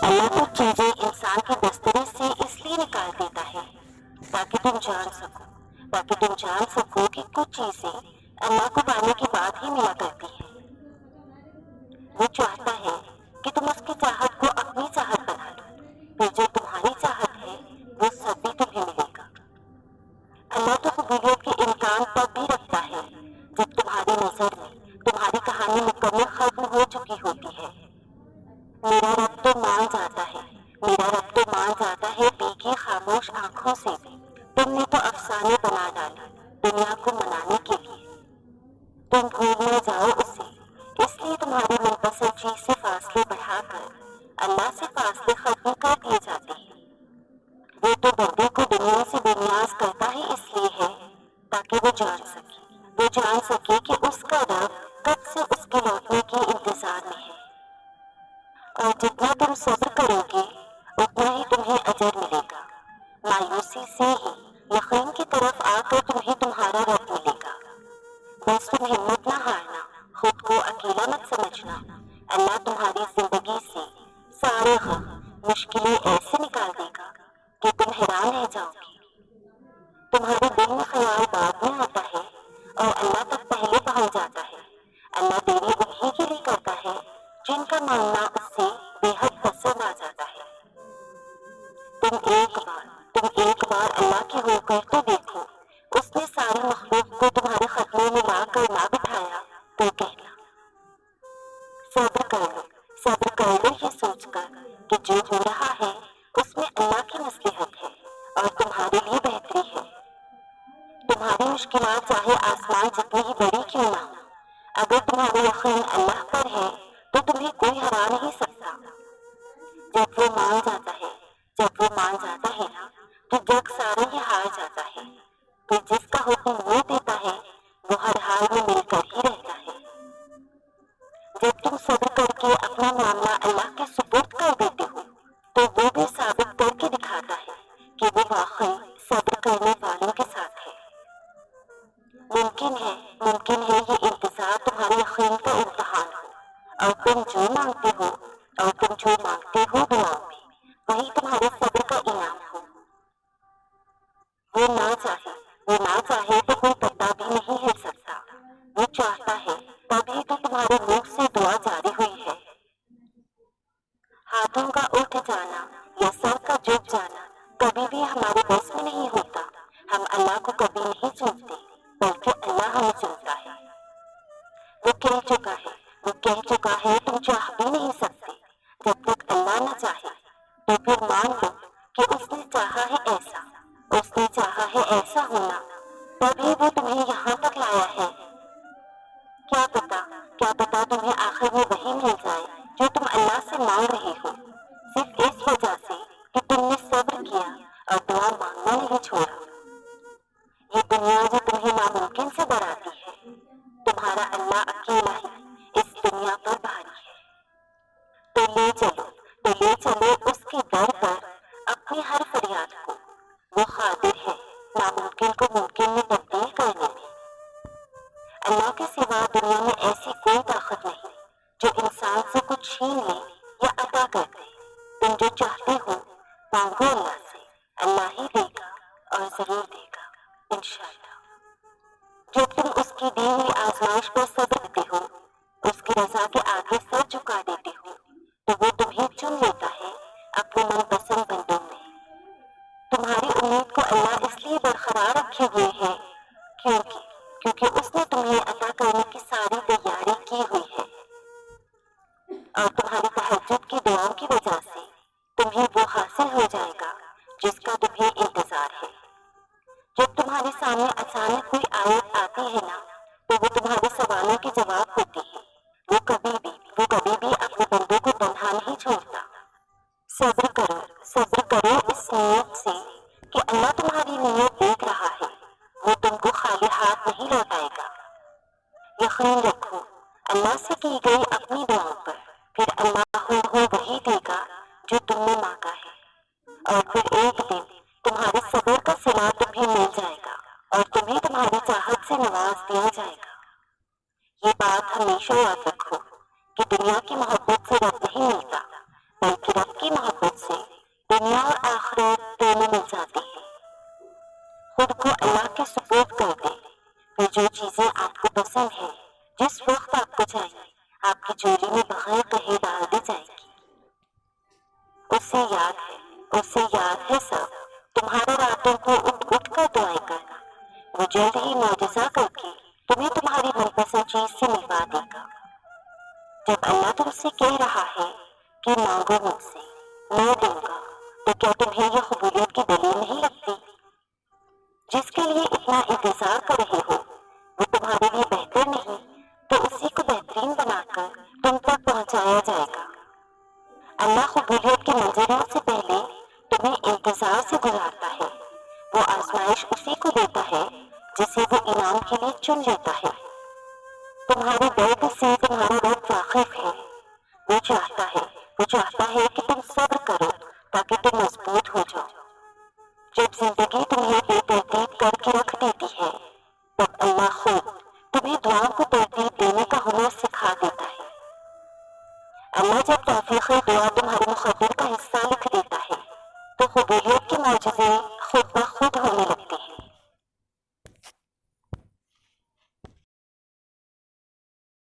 اللہ تو چیزیں انسان کے بسترے سے اس لیے نکال دیتا ہے تاکہ تم جان سکو کہ کچھ چیزیں اللہ کو پانے کے بعد ہی ملا کرتی ہیں۔ وہ چاہتا ہے کہ تم اس کی چاہت کو اپنی چاہت بنا لو، پھر جو تمہاری چاہت ہے وہ سب بھی تمہیں ملے گا۔ اللہ تو قبولیت کے امکان تب بھی رکھتا ہے جب تمہاری نظر میں تمہاری کہانی مکمل ختم ہو چکی ہوتی ہے۔ میرا رب تو مان جاتا ہے بے کی خاموش آنکھوں سے بھی۔ تم نے تو افسانے بنا ڈالے دنیا کو منانے کے لیے۔ تم بھول نہ جاؤ اسے، اس لیے تمہاری من پسند چیز سے فاصلے بڑھا کر اللہ سے فاصلے ختم کر دیے جاتے ہیں۔ وہ تو بندے کو دنیا سے بے نیاز کرتا ہی اس لیے ہے تاکہ وہ جان سکے کہ اس کا رب کب سے اس کے لوٹنے کے انتظار میں ہے، اور جتنا تم صبر کرو گے اتنا ہی تمہیں اجر ملے گا۔ مایوسی سے ہی یقین کی طرف آ کر تمہیں تمہارا رب ملے گا۔ بس تم ہمت نہ ہارنا، خود کو اکیلا مت سمجھنا۔ اللہ تمہاری زندگی سے سارے غم مشکلیں ایسے نکال دے گا کہ تم حیران رہ جاؤ گے۔ تمہارے دل میں خیال بعد میں آتا ہے اور اللہ تک پہلے پہنچ جاتا ہے۔ اللہ دیری انہی کے لیے کرتا ہے جن کا ماننا اس سے بے حد پسند آ جاتا ہے۔ تم ایک بار اللہ کے ہو کر تو دیکھو، اس نے ساری مخلوق کو تمہارے خطرے میں لا کر نہ بٹھایا تو کہنا صبر کر لو یہ سوچ کر کہ جو ہو رہا ہے اس میں اللہ کی مصلحت ہے اور تمہارے لیے بہتری ہے۔ تمہاری مشکلات چاہے آسمان جتنی ہی بڑی کیوں نہ ہو، اگر تمہارا یقین اللہ پر ہے تو تمہیں کوئی ہرا نہیں سکتا۔ جب وہ مان جاتا ہے نا تو جگ سارا ہی ہار جاتا ہے۔ پھر جس کا حکم وہ دیتا ہے وہ ہر حال میں مل کر ہی رہتا ہے۔ جب تم صبر کر کے اپنا معاملہ اللہ کے سپرد کر دیتے ہو تو وہ بھی ثابت کر کے دکھاتا ہے کہ وہ واقعی صبر کرنے والوں کے ساتھ ہے۔ ممکن ہے یہ انتظار تمہارے یقین کا امتحان ہو، اور تم جو مانگتے ہو دعاؤں میں وہی تمہارے صبر کا انعام ہو۔ وہ نہ چاہے تو کوئی پتا بھی نہیں ہل سکتا۔ وہ چاہتا ہے تبھی تو تمہارے منہ سے دعا جاری ہوئی ہے۔ ہاتھوں کا اٹھ جانا یا سر کا جھک جانا کبھی بھی ہمارے بس میں نہیں ہوتا۔ ہم اللہ کو کبھی نہیں چنتے بلکہ اللہ ہمیں چنتا ہے۔ وہ کہہ چکا ہے تم چاہ بھی نہیں سکتے۔ جب تک اللہ نہ چاہے تو پھر مان لو کہ اس نے چاہا ہے ایسا ہونا، تبھی وہ تمہیں یہاں تک لایا ہے۔ کیا پتا تمہیں آخر میں وہی مل جائے جو تم اللہ سے مانگ رہے ہو، صرف اس وجہ سے کہ تم نے صبر کیا اور دعا مانگنا نہیں چھوڑا۔ یہ دنیا جو تمہیں ناممکن سے ڈراتی ہے، تمہارا اللہ اکیلا ہی اس دنیا پر بھاری ہے۔ تو لے چلو اس کے در پر اپنی ہر فریاد کو۔ وہ قادر ہے ناممکن کو ممکن میں تبدیل کرنے میں۔ اللہ کے سوا دنیا میں ایسی کوئی طاقت نہیں جو انسان سے کچھ چھین لے یا عطا کر دے۔ تم جو چاہتے ہو مانگو اللہ سے، اللہ ہی دے گا اور ضرور دے گا انشاءاللہ۔ جب تم اس کی دی ہوئی آزمائش پر صبر کرتے ہو، اس کی رضا کے آگے سر جھکا دیتے ہو، تو وہ تمہیں چن لیتا ہے اپنے من پسند بندوں میں۔ تمہاری امید کو اللہ اس لیے برقرار رکھے ہوئے ہے کیونکہ اس نے تمہیں عطا کرنے کی ساری تیاری کی ہوئی ہے، اور تمہاری تہجد کی دعاؤں کی وجہ سے تمہیں وہ حاصل ہو جائے گا جس کا تمہیں انتظار ہے۔ جب تمہارے سامنے اچانک کوئی آیت آتی ہے نا تو وہ تمہارے سوالوں کے جواب ہوتی ہے۔ وہ کبھی بھی اپنے بندوں کو تنہا نہیں چھوڑتا۔ صبر کرو اس نیت سے کہ اللہ تمہاری نیت دیکھ رہا ہے، وہ تم کو خالی ہاتھ نہیں لوٹائے گا۔ یقین رکھو اللہ سے کی گئی اپنی دعاؤں پر، پھر اللہ وہی دے گا جو تم نے مانگا ہے، اور پھر ایک دن تمہارے صبر کا صلہ تمہیں مل جائے گا اور تمہیں تمہاری چاہت سے نواز دیا جائے گا۔ یہ بات ہمیشہ یاد رکھو کہ دنیا کی محبت سے رب نہیں ملتا، تجوری میں بغیر کہے ڈال دی جائے گی۔ اسے یاد ہے سب تمہاری راتوں کو اٹھ کر دعائیں کرنا، وہ جلد ہی معجزہ کر کے تمہیں تمہاری من پسند چیز سے ملوا دے گا۔ جب اللہ تم سے کہہ رہا ہے کہ مانگو مجھ سے میں دوں گا، تو کیا تمہیں یہ قبولیت کی دلیل نہیں لگتی؟ جس کے لیے اتنا انتظار کر رہے ہو وہ تمہارے لیے بہتر نہیں تو اسی کو بہترین بنا کر تم تک پہنچایا جائے گا۔ اللہ قبولیت کے منظروں سے پہلے تمہیں انتظار سے گزارتا ہے، وہ آزمائش اسی کو دیتا ہے جسے وہ انعام کے لیے چن لیتا ہے۔ تمہارے درد سے تمہارا رب واقف ہے، وہ چاہتا ہے کہ تم صبر کرو تاکہ تم مضبوط ہو جاؤ۔ جب زندگی تمہیں بے ترتیب کر کے رکھ دیتی ہے تب اللہ خود تمہیں دعاؤں کو ترتیب دینے کا ہنر سکھا دیتا ہے۔ اللہ جب توفیق دعا تمہارے مقدر کا حصہ لکھ دیتا ہے تو قبولیت کے معجزے